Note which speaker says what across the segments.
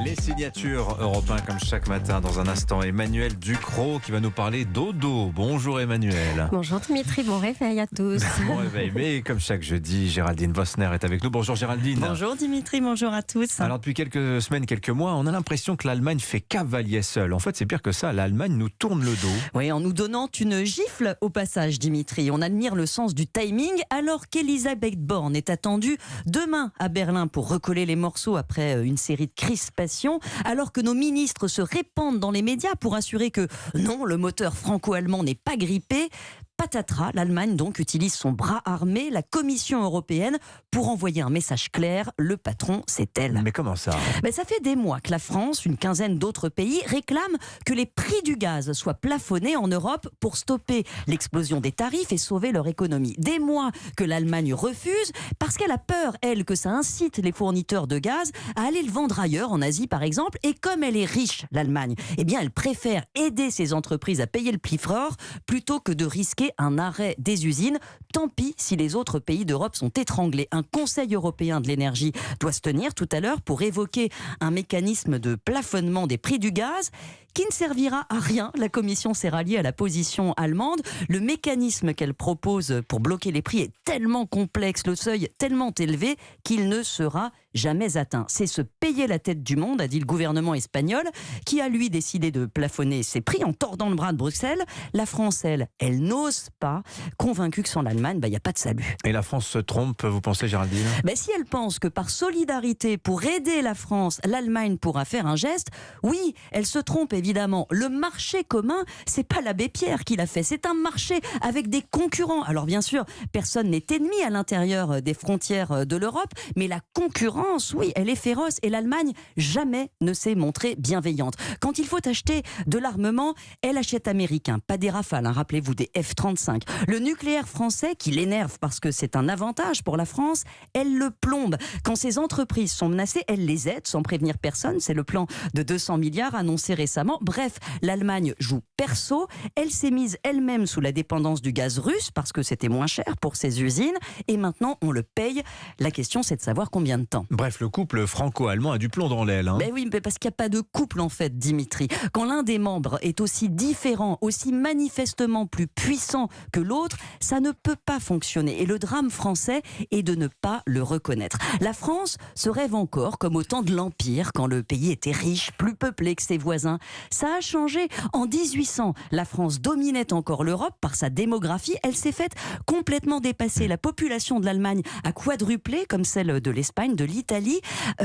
Speaker 1: Les signatures Europe 1 comme chaque matin. Dans un instant, Emmanuel Ducrot qui va nous parler dodo. Bonjour Emmanuel.
Speaker 2: Bonjour Dimitri, bon réveil à tous.
Speaker 1: Bon réveil. Mais comme chaque jeudi, Géraldine Vosner est avec nous. Bonjour Géraldine.
Speaker 3: Bonjour Dimitri, bonjour à tous.
Speaker 1: Alors depuis quelques semaines, quelques mois, on a l'impression que l'Allemagne fait cavalier seul. En fait, c'est pire que ça. L'Allemagne nous tourne le dos.
Speaker 3: Oui, en nous donnant une gifle au passage, Dimitri. On admire le sens du timing alors qu'Elisabeth Borne est attendue demain à Berlin pour recoller les morceaux après une série de crispations, alors que nos ministres se répandent dans les médias pour assurer que non, le moteur franco-allemand n'est pas grippé. Patatras, l'Allemagne donc utilise son bras armé, la Commission européenne, pour envoyer un message clair. Le patron, c'est elle.
Speaker 1: Mais comment ça ?
Speaker 3: Ça fait des mois que la France, une quinzaine d'autres pays, réclament que les prix du gaz soient plafonnés en Europe pour stopper l'explosion des tarifs et sauver leur économie. Des mois que l'Allemagne refuse parce qu'elle a peur, elle, que ça incite les fournisseurs de gaz à aller le vendre ailleurs, en Asie par exemple. Et comme elle est riche, l'Allemagne, elle préfère aider ses entreprises à payer le prix fort plutôt que de risquer un arrêt des usines. Tant pis si les autres pays d'Europe sont étranglés. Un Conseil européen de l'énergie doit se tenir tout à l'heure pour évoquer un mécanisme de plafonnement des prix du gaz qui ne servira à rien. La Commission s'est ralliée à la position allemande. Le mécanisme qu'elle propose pour bloquer les prix est tellement complexe, le seuil tellement élevé qu'il ne sera jamais atteint. C'est se payer la tête du monde, a dit le gouvernement espagnol, qui a lui décidé de plafonner ses prix en tordant le bras de Bruxelles. La France, elle n'ose pas, convaincue que sans l'Allemagne, il n'y a pas de salut.
Speaker 1: Et la France se trompe, vous pensez Géraldine ?
Speaker 3: Si elle pense que par solidarité, pour aider la France, l'Allemagne pourra faire un geste, oui, elle se trompe évidemment. Le marché commun, c'est pas l'abbé Pierre qui l'a fait, c'est un marché avec des concurrents. Alors bien sûr, personne n'est ennemi à l'intérieur des frontières de l'Europe, mais la concurrence, oui, elle est féroce et l'Allemagne jamais ne s'est montrée bienveillante. Quand il faut acheter de l'armement, elle achète américain, pas des Rafales, rappelez-vous, des F-35. Le nucléaire français, qui l'énerve parce que c'est un avantage pour la France, elle le plombe. Quand ces entreprises sont menacées, elle les aide sans prévenir personne. C'est le plan de 200 milliards annoncé récemment. Bref, l'Allemagne joue perso. Elle s'est mise elle-même sous la dépendance du gaz russe parce que c'était moins cher pour ses usines. Et maintenant, on le paye. La question, c'est de savoir combien de temps.
Speaker 1: Bref, le couple franco-allemand a du plomb dans l'aile.
Speaker 3: Oui, mais parce qu'il n'y a pas de couple en fait, Dimitri. Quand l'un des membres est aussi différent, aussi manifestement plus puissant que l'autre, ça ne peut pas fonctionner. Et le drame français est de ne pas le reconnaître. La France se rêve encore comme au temps de l'Empire, quand le pays était riche, plus peuplé que ses voisins. Ça a changé. En 1800, la France dominait encore l'Europe par sa démographie. Elle s'est faite complètement dépasser. La population de l'Allemagne a quadruplé, comme celle de l'Espagne, de l'Italie.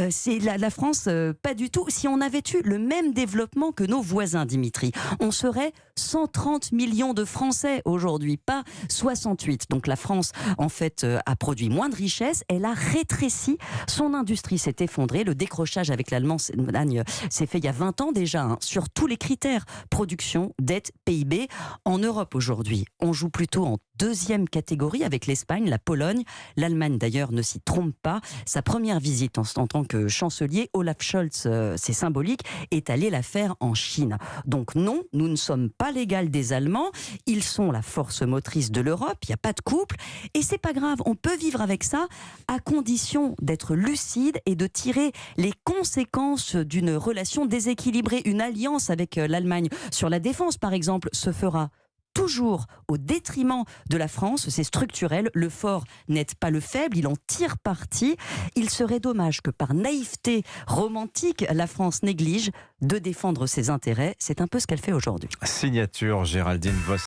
Speaker 3: C'est la France, pas du tout. Si on avait eu le même développement que nos voisins, Dimitri, on serait 130 millions de Français aujourd'hui, pas 68. Donc la France, en fait, a produit moins de richesses. Elle a rétréci. Son industrie s'est effondrée. Le décrochage avec l'Allemagne s'est fait il y a 20 ans déjà, sur tous les critères. Production, dette, PIB. En Europe aujourd'hui, on joue plutôt en deuxième catégorie avec l'Espagne, la Pologne. L'Allemagne d'ailleurs ne s'y trompe pas. Sa première visite en tant que chancelier, Olaf Scholz, c'est symbolique, est allé la faire en Chine. Donc non, nous ne sommes pas l'égal des Allemands. Ils sont la force motrice de l'Europe. Il n'y a pas de couple. Et c'est pas grave. On peut vivre avec ça à condition d'être lucide et de tirer les conséquences d'une relation déséquilibrée. Une alliance avec l'Allemagne sur la défense, par exemple, se fera toujours au détriment de la France. C'est structurel. Le fort n'aide pas le faible, il en tire parti. Il serait dommage que par naïveté romantique, la France néglige de défendre ses intérêts. C'est un peu ce qu'elle fait aujourd'hui.
Speaker 1: Signature Géraldine Vosner.